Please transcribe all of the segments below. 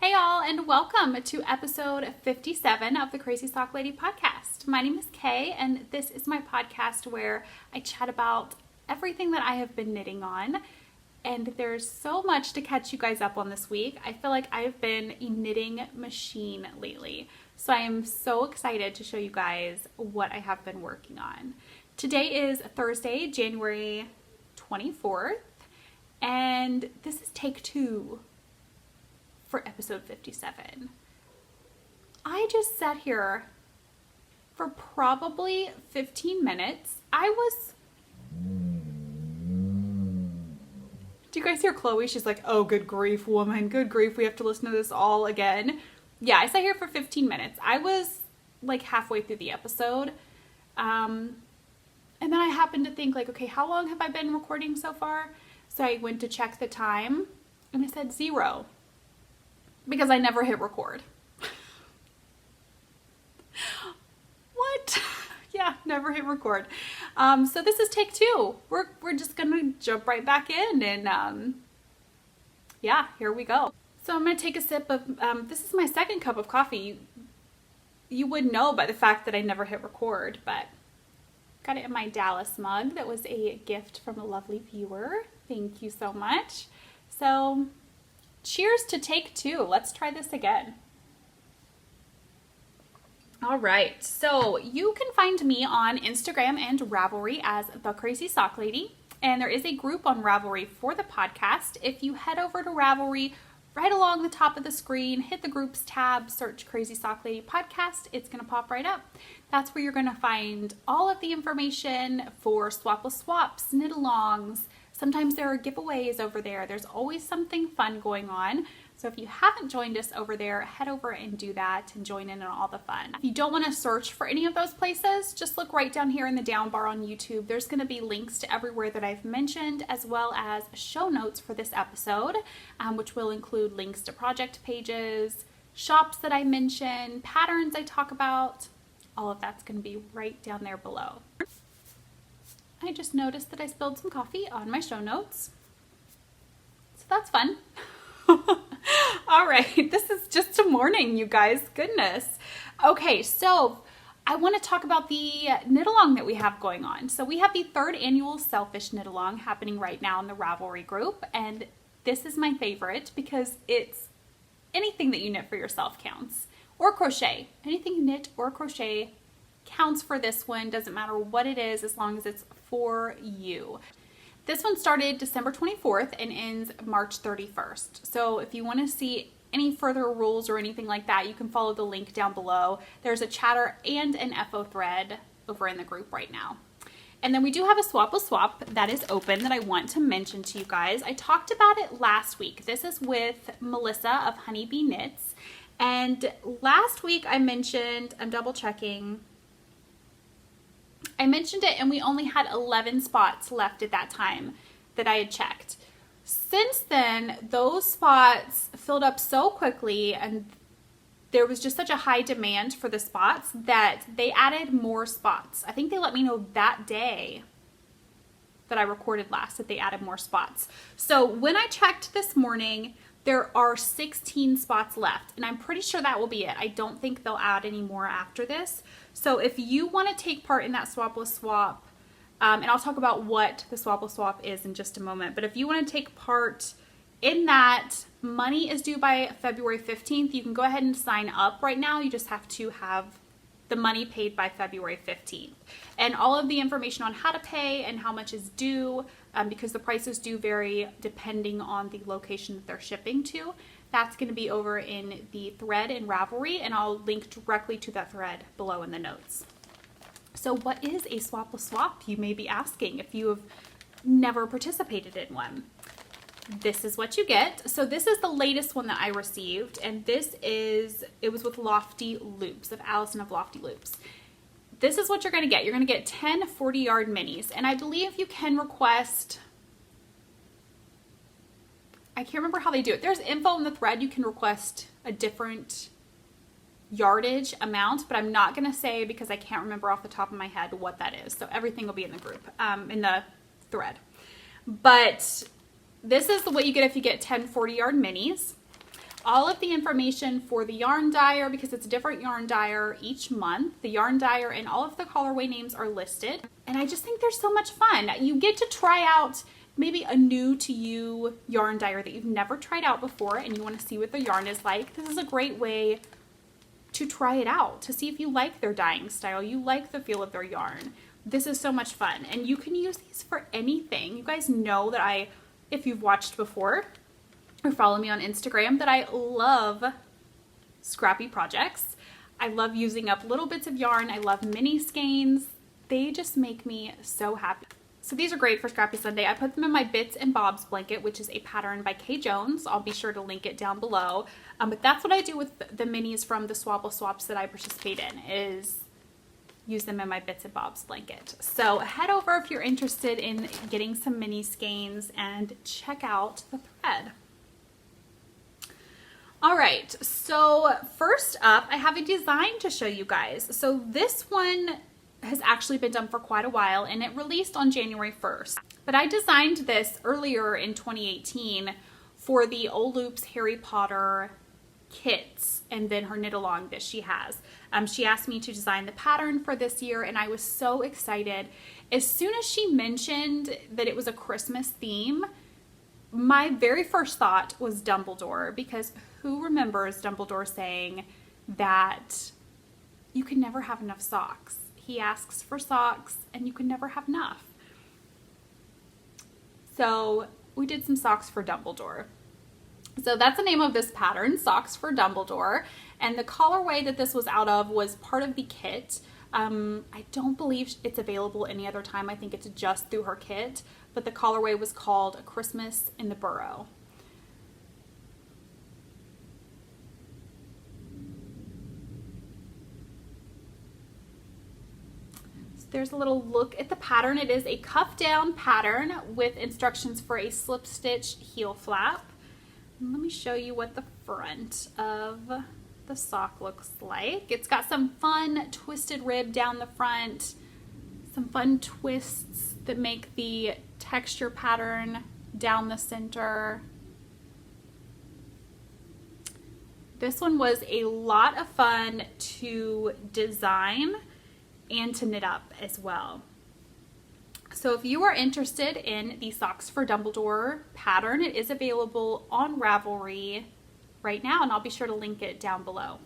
Hey all, and welcome to episode 57 of the Crazy Sock Lady podcast. My name is Kay, and this is my podcast where I chat about everything that I have been knitting on. And there's so much to catch you guys up on this week. I feel like I've been a knitting machine lately. So I am so excited to show you guys what I have been working on. Today is Thursday, January 24th, and this is take 2 for episode 57. I just sat here for probably 15 minutes. Do you guys hear Chloe? She's like, oh, good grief, woman. Good grief. We have to listen to this all again. Yeah, I sat here for 15 minutes. I was like halfway through the episode. And then I happened to think like, okay, how long have I been recording so far? So I went to check the time and it said 0 because I never hit record. What? Yeah, never hit record. So this is take 2. We're just gonna jump right back in and yeah, here we go. So I'm gonna take a sip of, this is my second cup of coffee. You would know by the fact that I never hit record, but got it in my Dallas mug. That was a gift from a lovely viewer. Thank you so much. So cheers to take 2. Let's try this again. All right, so you can find me on Instagram and Ravelry as The Crazy Sock Lady, and there is a group on Ravelry for the podcast. If you head over to Ravelry, right along the top of the screen, hit the groups tab, search Crazy Sock Lady Podcast, it's going to pop right up. That's where you're going to find all of the information for Swapless Swaps, knit-alongs. Sometimes there are giveaways over there. There's always something fun going on. So if you haven't joined us over there, head over and do that and join in on all the fun. If you don't want to search for any of those places, just look right down here in the down bar on YouTube. There's going to be links to everywhere that I've mentioned, as well as show notes for this episode, which will include links to project pages, shops that I mention, patterns I talk about. All of that's going to be right down there below. I just noticed that I spilled some coffee on my show notes. So that's fun. All right, this is just a morning, you guys. Goodness. Okay, so I want to talk about the knit-along that we have going on. So we have the 3rd annual Selfish knit-along happening right now in the Ravelry group, and this is my favorite because it's anything that you knit for yourself counts. Or crochet. Anything you knit or crochet counts for this one. Doesn't matter what it is as long as it's for you. This one started December 24th and ends March 31st. So if you want to see any further rules or anything like that, you can follow the link down below. There's a chatter and an FO thread over in the group right now. And then we do have a Swapless Swap that is open that I want to mention to you guys. I talked about it last week. This is with Melissa of Honeybee Knits. And last week I mentioned, I'm double checking, I mentioned it and we only had 11 spots left at that time that I had checked. Since then, those spots filled up so quickly and there was just such a high demand for the spots that they added more spots. I think they let me know that day that I recorded last that they added more spots. So when I checked this morning, there are 16 spots left, and I'm pretty sure that will be it. I don't think they'll add any more after this. So if you want to take part in that Swapless Swap, and I'll talk about what the Swapless Swap is in just a moment, but if you want to take part in that, money is due by February 15th. You can go ahead and sign up right now. You just have to have the money paid by February 15th. And all of the information on how to pay and how much is due, because the prices do vary depending on the location that they're shipping to, that's going to be over in the thread in Ravelry, and I'll link directly to that thread below in the notes. So what is a Swapless Swap, you may be asking, if you have never participated in one? This is what you get. So this is the latest one that I received, and it was with Lofty Loops, of Allison of Lofty Loops. This is what you're going to get. You're going to get 10 40-yard minis, and I believe you can request, I can't remember how they do it. There's info in the thread. You can request a different yardage amount, but I'm not going to say because I can't remember off the top of my head what that is. So everything will be in the group, in the thread. But this is what you get if you get 10 40-yard minis. all of the information for the yarn dyer, because it's a different yarn dyer each month. The yarn dyer and all of the colorway names are listed. And I just think they're so much fun. You get to try out maybe a new to you yarn dyer that you've never tried out before and you want to see what the yarn is like. This is a great way to try it out, to see if you like their dyeing style, you like the feel of their yarn. This is so much fun, and you can use these for anything. You guys know that if you've watched before or follow me on Instagram, that I love scrappy projects. I love using up little bits of yarn. I love mini skeins. They just make me so happy. So these are great for Scrappy Sunday. I put them in my Bits and Bobs blanket, which is a pattern by Kay Jones. I'll be sure to link it down below. But that's what I do with the minis from the Swabble Swaps that I participate in, is use them in my Bits and Bobs blanket. So head over if you're interested in getting some mini skeins and check out the thread. All right, so first up, I have a design to show you guys. So this one has actually been done for quite a while, and it released on January 1st. But I designed this earlier in 2018 for the Old Loops Harry Potter kits and then her knit along that she has. She asked me to design the pattern for this year, and I was so excited. As soon as she mentioned that it was a Christmas theme, my very first thought was Dumbledore, because who remembers Dumbledore saying that you can never have enough socks? He asks for socks and you can never have enough. So we did some socks for Dumbledore. So that's the name of this pattern, Socks for Dumbledore. And the colorway that this was out of was part of the kit. I don't believe it's available any other time. I think it's just through her kit. But the colorway was called Christmas in the Burrow. There's a little look at the pattern. It is a cuff down pattern with instructions for a slip stitch heel flap. And let me show you what the front of the sock looks like. It's got some fun twisted rib down the front, some fun twists that make the texture pattern down the center. This one was a lot of fun to design and to knit up as well. So if you are interested in the Socks for Dumbledore pattern, it is available on Ravelry right now, and I'll be sure to link it down below.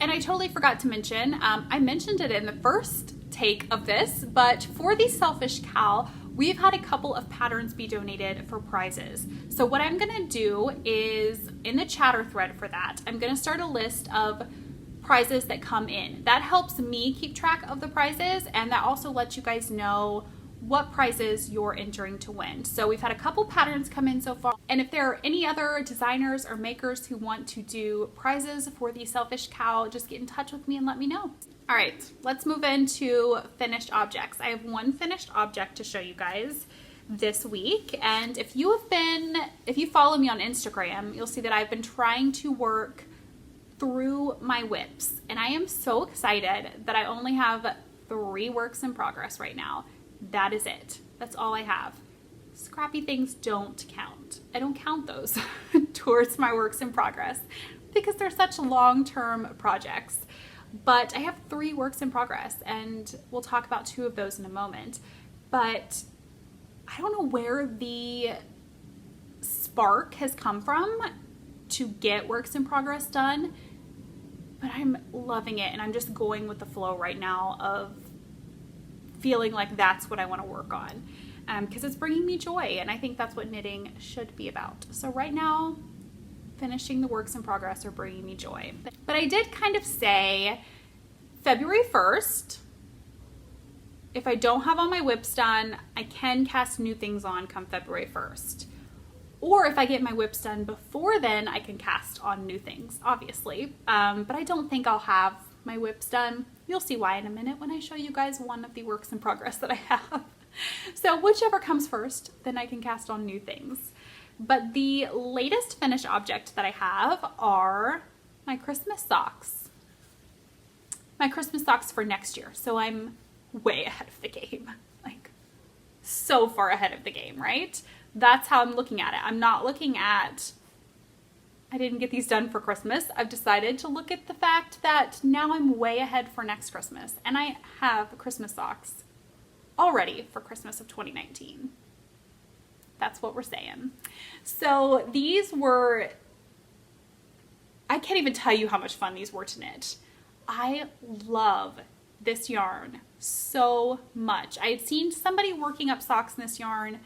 And I totally forgot to mention, I mentioned it in the first take of this, but for the Selfish KAL, we've had a couple of patterns be donated for prizes. So what I'm gonna do is, in the chatter thread for that, I'm gonna start a list of prizes that come in. That helps me keep track of the prizes, and that also lets you guys know what prizes you're entering to win. So we've had a couple patterns come in so far, and if there are any other designers or makers who want to do prizes for the Selfish KAL, just get in touch with me and let me know. All right, let's move into finished objects. I have one finished object to show you guys this week, and if you follow me on Instagram, you'll see that I've been trying to work through my whips, and I am so excited that I only have 3 works in progress right now. That is it. That's all I have. Scrappy things don't count. I don't count those towards my works in progress because they're such long-term projects. But I have 3 works in progress, and we'll talk about 2 of those in a moment. But I don't know where the spark has come from to get works in progress done, but I'm loving it, and I'm just going with the flow right now of feeling like that's what I want to work on, because it's bringing me joy, and I think that's what knitting should be about. So right now, finishing the works in progress are bringing me joy. But I did kind of say February 1st, if I don't have all my whips done, I can cast new things on come February 1st. Or if I get my whips done before then, I can cast on new things, obviously. But I don't think I'll have my whips done. You'll see why in a minute when I show you guys one of the works in progress that I have. So whichever comes first, then I can cast on new things. But the latest finished object that I have are my Christmas socks. My Christmas socks for next year. So I'm way ahead of the game. Like, so far ahead of the game, right? That's how I'm looking at it. I'm not looking at I didn't get these done for Christmas, I've decided to look at the fact that now I'm way ahead for next Christmas. And I have Christmas socks all ready for Christmas of 2019. That's what we're saying. So these were, I can't even tell you how much fun these were to knit. I love this yarn so much. I had seen somebody working up socks in this yarn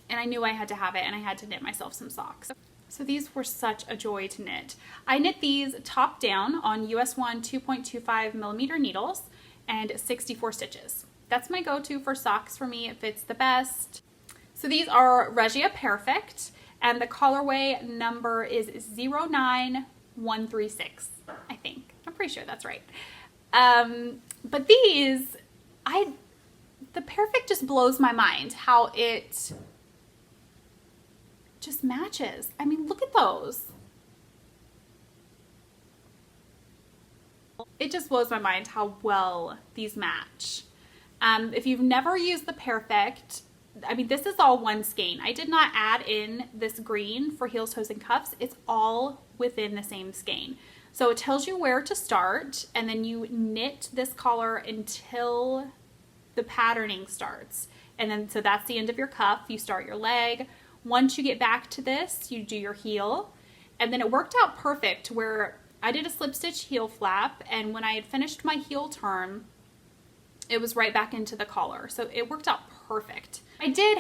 and I knew I had to have it, and I had to knit myself some socks. So these were such a joy to knit. I knit these top down on US 1 2.25 millimeter needles and 64 stitches. That's my go-to for socks for me. It fits the best. So these are Regia Perfect, and the colorway number is 09136, I think. I'm pretty sure that's right. But these, the Perfect just blows my mind how it just matches. I mean, look at those. It just blows my mind how well these match. If you've never used the Perfect, I mean, this is all one skein. I did not add in this green for heels, toes, and cuffs. It's all within the same skein. So it tells you where to start, and then you knit this collar until the patterning starts. And then, so that's the end of your cuff. You start your leg. Once you get back to this, you do your heel. And then it worked out perfect where I did a slip stitch heel flap, and when I had finished my heel turn, it was right back into the collar. So it worked out perfect. I did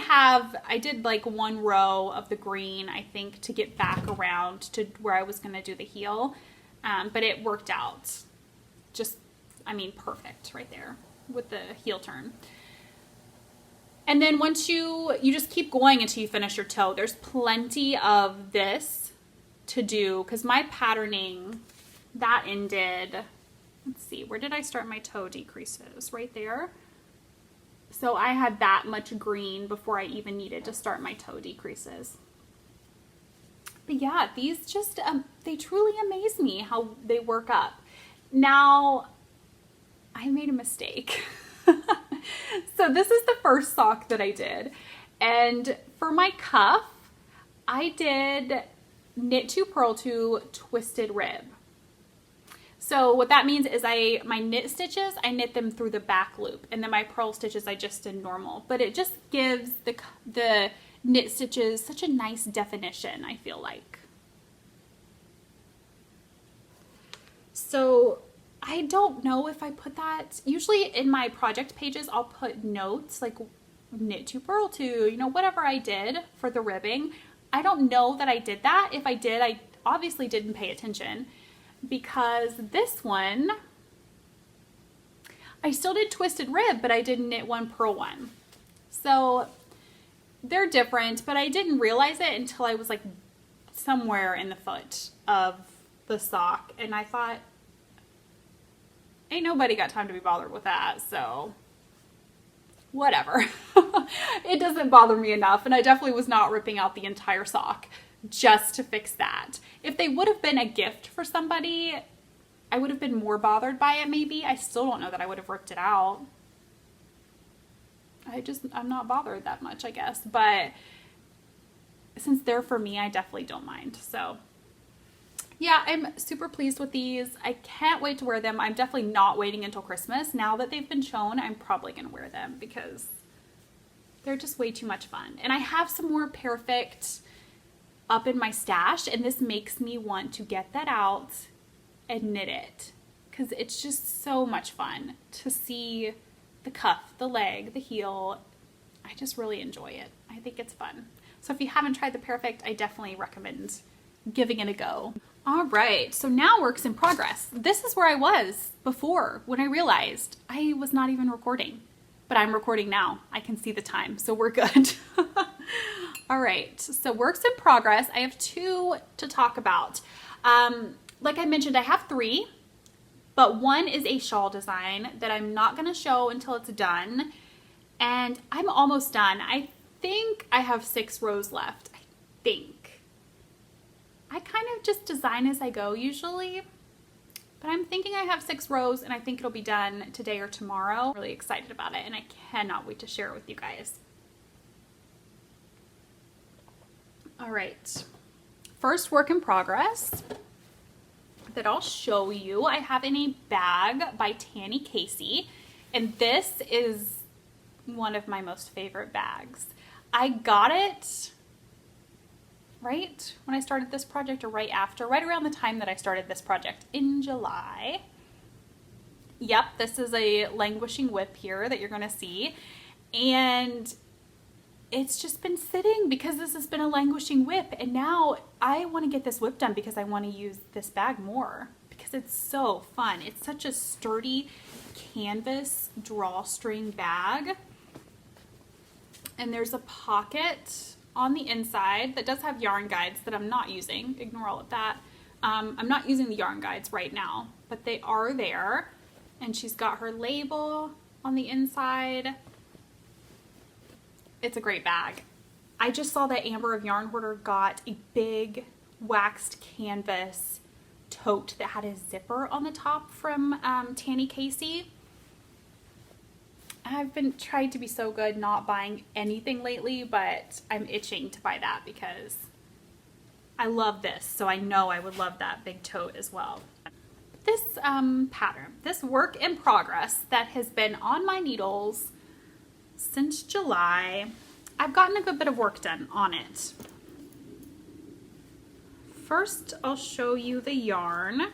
like one row of the green, I think, to get back around to where I was gonna do the heel. But it worked out just, I mean, perfect right there with the heel turn. And then once you just keep going until you finish your toe. There's plenty of this to do because my patterning, that ended, let's see, where did I start my toe decreases? Right there. So I had that much green before I even needed to start my toe decreases. But yeah, these just, they truly amaze me how they work up. Now, I made a mistake. So this is the first sock that I did. And for my cuff, I did knit 2, purl 2, twisted rib. So what that means is my knit stitches, I knit them through the back loop, and then my purl stitches I just did normal. But it just gives the knit stitches such a nice definition, I feel like. So I don't know if I put that, usually in my project pages, I'll put notes like knit 2, purl 2, you know, whatever I did for the ribbing. I don't know that I did that. If I did, I obviously didn't pay attention because this one, I still did twisted rib, but I did knit 1, purl 1. So they're different, but I didn't realize it until I was like somewhere in the foot of the sock. And I thought, ain't nobody got time to be bothered with that, so whatever. It doesn't bother me enough, and I definitely was not ripping out the entire sock just to fix that. If they would have been a gift for somebody, I would have been more bothered by it maybe. I still don't know that I would have ripped it out. I'm not bothered that much, I guess, but since they're for me, I definitely don't mind, so. Yeah, I'm super pleased with these. I can't wait to wear them. I'm definitely not waiting until Christmas. Now that they've been shown, I'm probably going to wear them because they're just way too much fun. And I have some more Perfect up in my stash, and this makes me want to get that out and knit it because it's just so much fun to see the cuff, the leg, the heel. I just really enjoy it. I think it's fun. So if you haven't tried the Perfect, I definitely recommend giving it a go. All right, so now works in progress. This is where I was before when I realized I was not even recording, but I'm recording now. I can see the time, so we're good. All right, so works in progress. I have 2 to talk about. Like I mentioned, I have 3, but one is a shawl design that I'm not gonna show until it's done, and I'm almost done. I think I have 6 rows left, I think. I kind of just design as I go usually, but I'm thinking I have 6 rows and I think it'll be done today or tomorrow. I'm really excited about it and I cannot wait to share it with you guys. All right, first work in progress that I'll show you, I have in a bag by Tanny Casey, and this is one of my most favorite bags. I got it right when I started this project, or right after, right around the time that I started this project in July. Yep, this is a languishing whip here that you're gonna see, and it's just been sitting because this has been a languishing whip, and now I want to get this whip done because I want to use this bag more because it's so fun. It's such a sturdy canvas drawstring bag, and there's a pocket on the inside that does have yarn guides that I'm not using. Ignore all of that. I'm not using the yarn guides right now, but they are there, and she's got her label on the inside. It's a great bag. I just saw that Amber of Yarn Hoarder got a big waxed canvas tote that had a zipper on the top from Tanny Casey. I've been trying to be so good not buying anything lately, but I'm itching to buy that because I love this, so I know I would love that big tote as well. This pattern, this work in progress that has been on my needles since July, I've gotten a good bit of work done on it. First, I'll show you the yarn.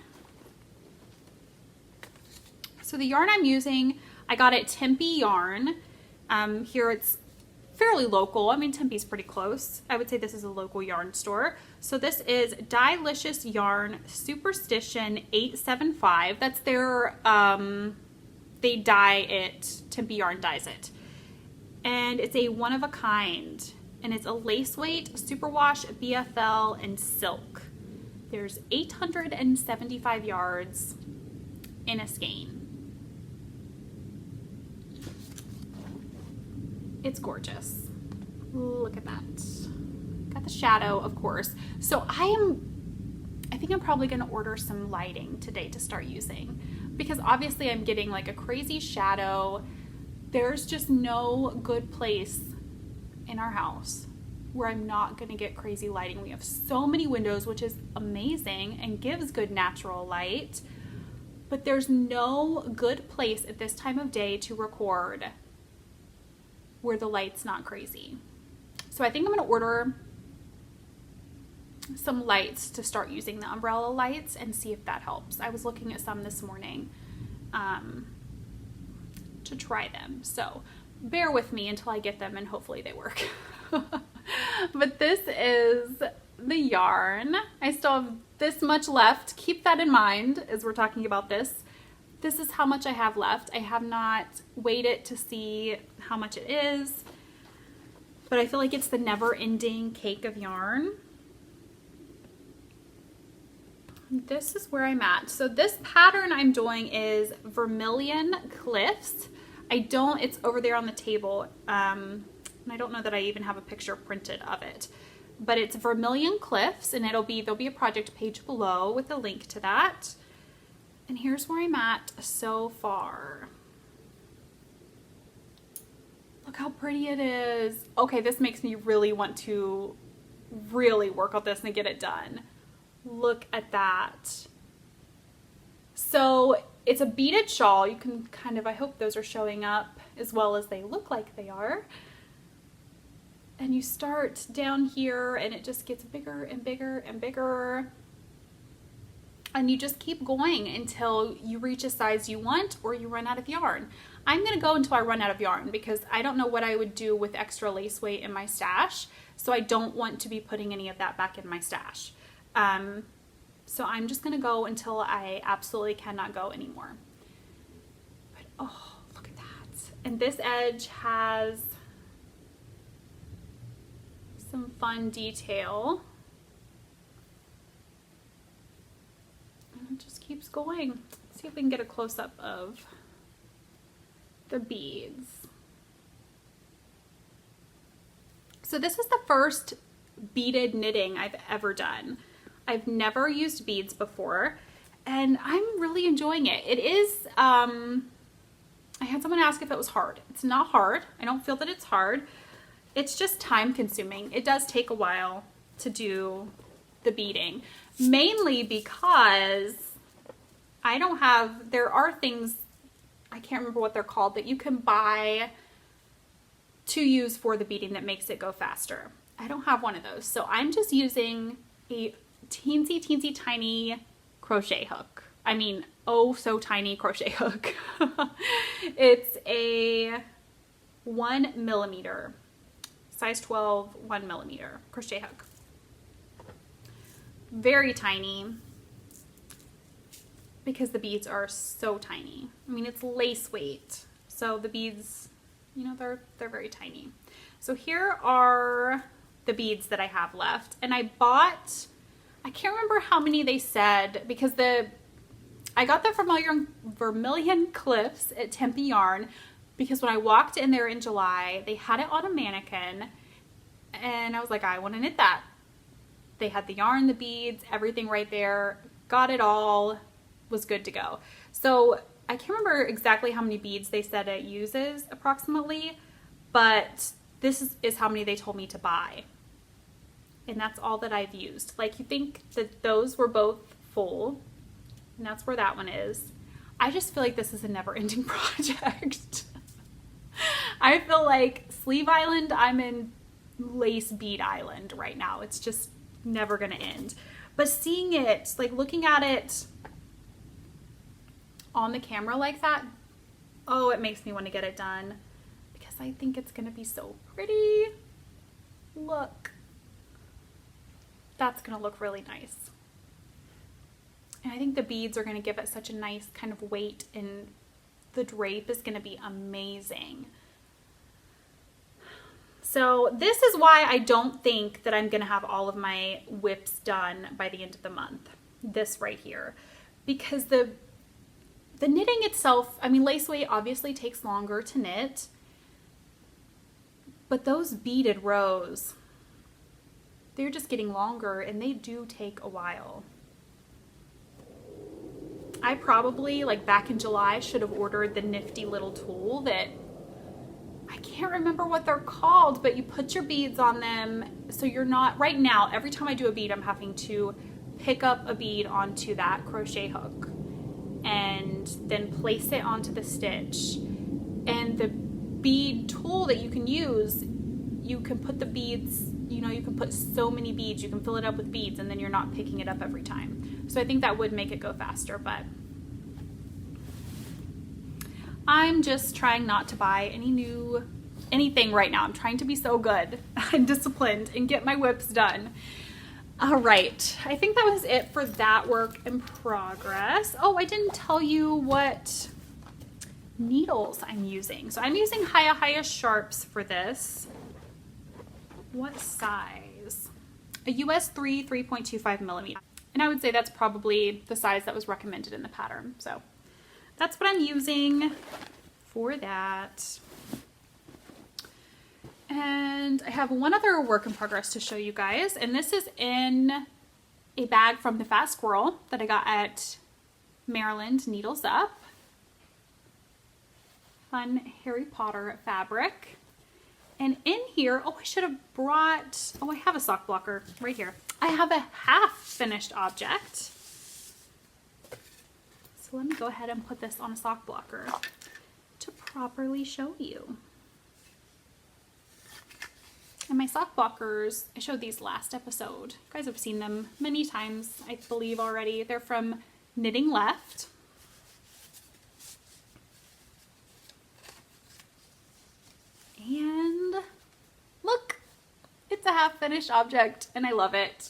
So the yarn I'm using, I got at Tempe Yarn. Here it's fairly local. I mean, Tempe's pretty close. I would say this is a local yarn store. So this is Dylicious Yarn Superstition 875. That's their, they dye it, Tempe Yarn dyes it. And it's a one of a kind, and it's a lace weight, superwash, BFL, and silk. There's 875 yards in a skein. It's gorgeous. Look at that. Got the shadow, of course. So I think I'm probably gonna order some lighting today to start using, because obviously I'm getting like a crazy shadow. There's just no good place in our house where I'm not gonna get crazy lighting. We have so many windows, which is amazing and gives good natural light, but there's no good place at this time of day to record where the light's not crazy. So I think I'm gonna order some lights to start using, the umbrella lights, and see if that helps. I was looking at some this morning to try them. So bear with me until I get them and hopefully they work. But this is the yarn. I still have this much left. Keep that in mind as we're talking about this. This is how much I have left. I have not weighed it to see how much it is, but I feel like it's the never-ending cake of yarn. This is where I'm at. So this pattern I'm doing is Vermilion Cliffs. It's over there on the table, and I don't know that I even have a picture printed of it, but it's Vermilion Cliffs, and there'll be a project page below with a link to that. And here's where I'm at so far. Look how pretty it is. Okay, this makes me really want to really work on this and get it done. Look at that. So it's a beaded shawl. You can kind of, I hope those are showing up as well as they look like they are. And you start down here and it just gets bigger and bigger and bigger. And you just keep going until you reach a size you want or you run out of yarn. I'm gonna go until I run out of yarn because I don't know what I would do with extra lace weight in my stash. So I don't want to be putting any of that back in my stash. So I'm just gonna go until I absolutely cannot go anymore. But oh, look at that. And this edge has some fun detail. And it just keeps going. Let's see if we can get a close-up of the beads. So this is the first beaded knitting I've ever done. I've never used beads before, and I'm really enjoying it. It is, I had someone ask if it was hard. It's not hard. I don't feel that it's hard. It's just time consuming. It does take a while to do the beading, mainly because I don't have, there are things, I can't remember what they're called, that you can buy to use for the beading that makes it go faster. I don't have one of those. So I'm just using a teensy tiny crochet hook. I mean, oh so tiny crochet hook. It's a 1 millimeter, size 12, 1 millimeter crochet hook. Very tiny because the beads are so tiny. I mean, it's lace weight. So the beads, you know, they're very tiny. So here are the beads that I have left. And I bought, I can't remember how many they said, because I got the Vermilion Cliffs at Tempe Yarn, because when I walked in there in July, they had it on a mannequin and I was like, I want to knit that. They had the yarn, the beads, everything right there, got it all, was good to go. So I can't remember exactly how many beads they said it uses approximately, but this is how many they told me to buy. And that's all that I've used. Like, you think that those were both full, and that's where that one is. I just feel like this is a never-ending project. I feel like Sleeve Island, I'm in Lace Bead Island right now. It's just never gonna end. But seeing it, like looking at it on the camera like that, oh, it makes me want to get it done because I think it's gonna be so pretty. Look, that's gonna look really nice. And I think the beads are gonna give it such a nice kind of weight, and the drape is gonna be amazing. So this is why I don't think that I'm gonna have all of my whips done by the end of the month. This right here, because the knitting itself, I mean, lace weight obviously takes longer to knit, but those beaded rows, they're just getting longer and they do take a while. I probably, like back in July, should have ordered the nifty little tool that, I can't remember what they're called, but you put your beads on them so you're not, right now, every time I do a bead, I'm having to pick up a bead onto that crochet hook and then place it onto the stitch. And the bead tool that you can use, you can put the beads, you know, you can put so many beads, you can fill it up with beads, and then you're not picking it up every time. So I think that would make it go faster, but I'm just trying not to buy anything right now. I'm trying to be so good and disciplined and get my whips done. All right, I think that was it for that work in progress. Oh, I didn't tell you what needles I'm using. So I'm using Hiya Sharps for this. What size? A US 3.25 millimeter. And I would say that's probably the size that was recommended in the pattern. So that's what I'm using for that. And I have one other work in progress to show you guys, and this is in a bag from the Fast Squirrel that I got at Maryland Needles Up. Fun Harry Potter fabric. And in here, oh, I should have brought, oh, I have a sock blocker right here. I have a half finished object. So let me go ahead and put this on a sock blocker to properly show you. And my sock blockers, I showed these last episode. You guys have seen them many times, I believe already. They're from Knitting Left. And look, it's a half finished object and I love it.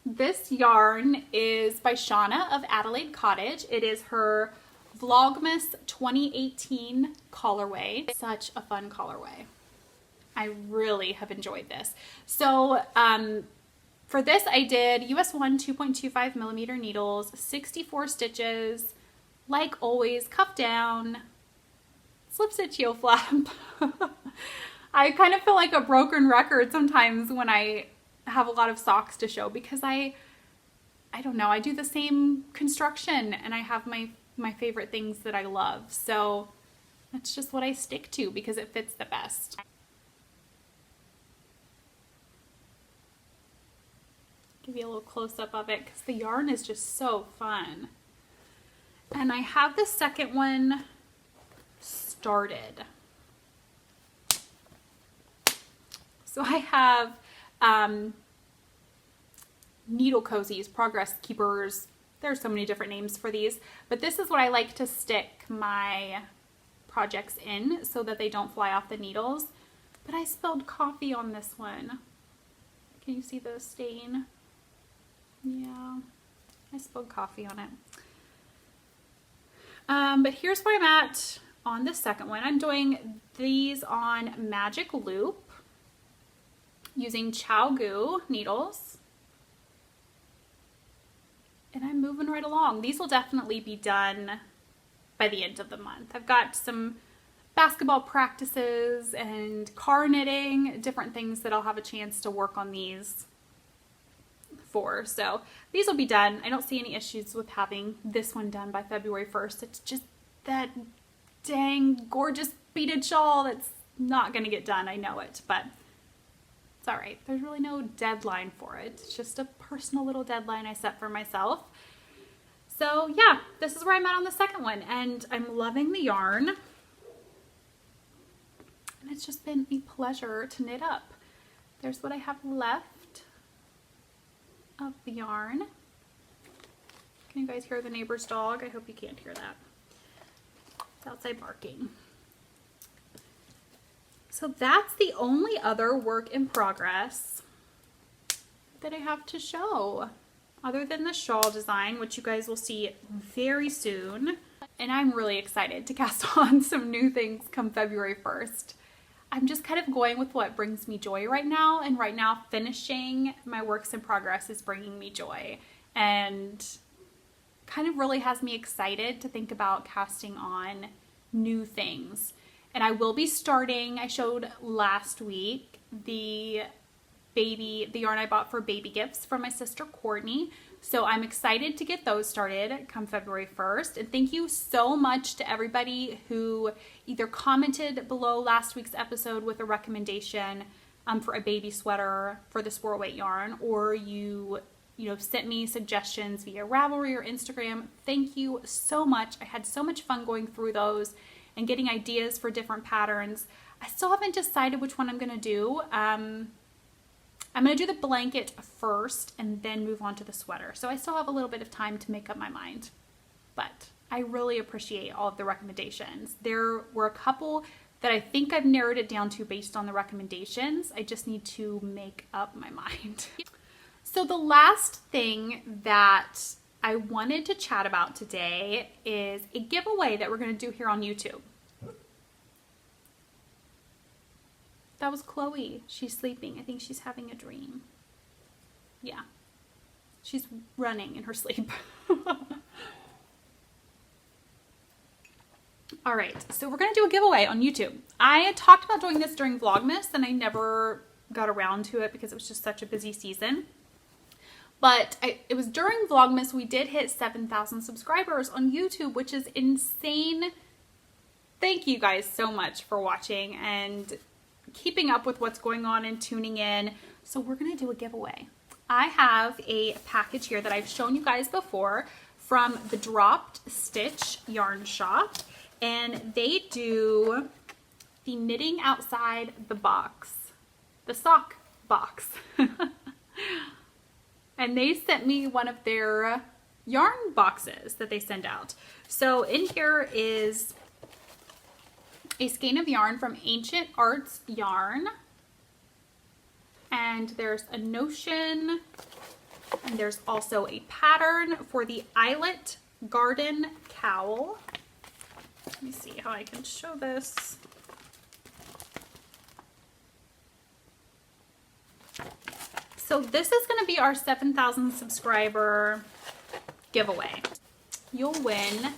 This yarn is by Shauna of Adelaide Cottage. It is her Vlogmas 2018 colorway. Such a fun colorway. I really have enjoyed this. So for this I did US 1 2.25 millimeter needles, 64 stitches, like always, cuff down, slip stitch heel flap. I kind of feel like a broken record sometimes when I have a lot of socks to show, because I don't know, I do the same construction and I have my favorite things that I love. So that's just what I stick to because it fits the best. Give you a little close-up of it because the yarn is just so fun. And I have the second one started. So I have needle cozies, progress keepers. There's so many different names for these, but this is what I like to stick my projects in so that they don't fly off the needles. But I spilled coffee on this one. Can you see the stain? Yeah, I spilled coffee on it. But here's where I'm at on the second one. I'm doing these on Magic Loop using ChowGoo needles. And I'm moving right along. These will definitely be done by the end of the month. I've got some basketball practices and car knitting, different things that I'll have a chance to work on these for. So these will be done. I don't see any issues with having this one done by February 1st. It's just that dang gorgeous beaded shawl that's not going to get done. I know it, but it's all right. There's really no deadline for it. It's just a personal little deadline I set for myself. So yeah, this is where I'm at on the second one, and I'm loving the yarn. And it's just been a pleasure to knit up. There's what I have left of the yarn. Can you guys hear the neighbor's dog? I hope you can't hear that. It's outside barking. So that's the only other work in progress that I have to show, other than the shawl design, which you guys will see very soon. And I'm really excited to cast on some new things come February 1st. I'm just kind of going with what brings me joy right now. And right now, finishing my works in progress is bringing me joy. And kind of really has me excited to think about casting on new things. And I will be starting, I showed last week, the yarn I bought for baby gifts from my sister Courtney. So I'm excited to get those started come February 1st. And thank you so much to everybody who either commented below last week's episode with a recommendation for a baby sweater for the swirl weight yarn, or you sent me suggestions via Ravelry or Instagram. Thank you so much. I had so much fun going through those and getting ideas for different patterns. I still haven't decided which one I'm gonna do. I'm gonna do the blanket first and then move on to the sweater. So I still have a little bit of time to make up my mind, but I really appreciate all of the recommendations. There were a couple that I think I've narrowed it down to based on the recommendations. I just need to make up my mind. So the last thing that I wanted to chat about today is a giveaway that we're going to do here on YouTube. That was Chloe. She's sleeping. I think she's having a dream. Yeah. She's running in her sleep. All right. So we're going to do a giveaway on YouTube. I had talked about doing this during Vlogmas and I never got around to it because it was just such a busy season. But it was during Vlogmas we did hit 7,000 subscribers on YouTube, which is insane. Thank you guys so much for watching and keeping up with what's going on and tuning in. So we're going to do a giveaway. I have a package here that I've shown you guys before from the Dropped Stitch Yarn Shop. And they do the knitting outside the box, the sock box. And they sent me one of their yarn boxes that they send out. So in here is a skein of yarn from Ancient Arts Yarn. And there's a notion. And there's also a pattern for the Eyelet Garden Cowl. Let me see how I can show this. So this is going to be our 7,000 subscriber giveaway. You'll win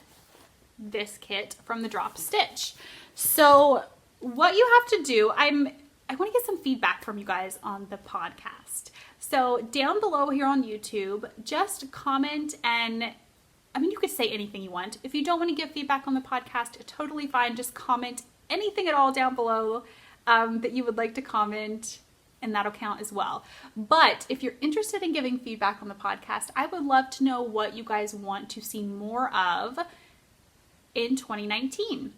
this kit from the Drop Stitch. So what you have to do, I want to get some feedback from you guys on the podcast. So down below here on YouTube, just comment, and I mean, you could say anything you want. If you don't want to give feedback on the podcast, totally fine. Just comment anything at all down below that you would like to comment. and that'll count as well. But if you're interested in giving feedback on the podcast, I would love to know what you guys want to see more of in 2019.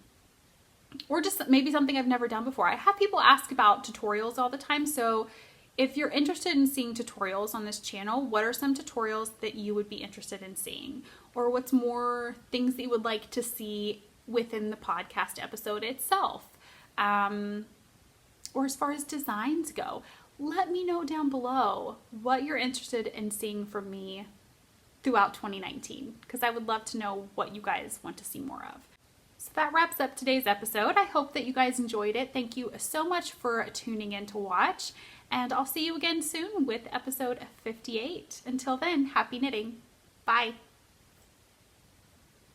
Or just maybe something I've never done before. I have people ask about tutorials all the time, so if you're interested in seeing tutorials on this channel, what are some tutorials that you would be interested in seeing? Or what's more things that you would like to see within the podcast episode itself? Or as far as designs go, let me know down below what you're interested in seeing from me throughout 2019, because I would love to know what you guys want to see more of. So that wraps up today's episode. I hope that you guys enjoyed it. Thank you so much for tuning in to watch, and I'll see you again soon with episode 58. Until then, happy knitting. Bye.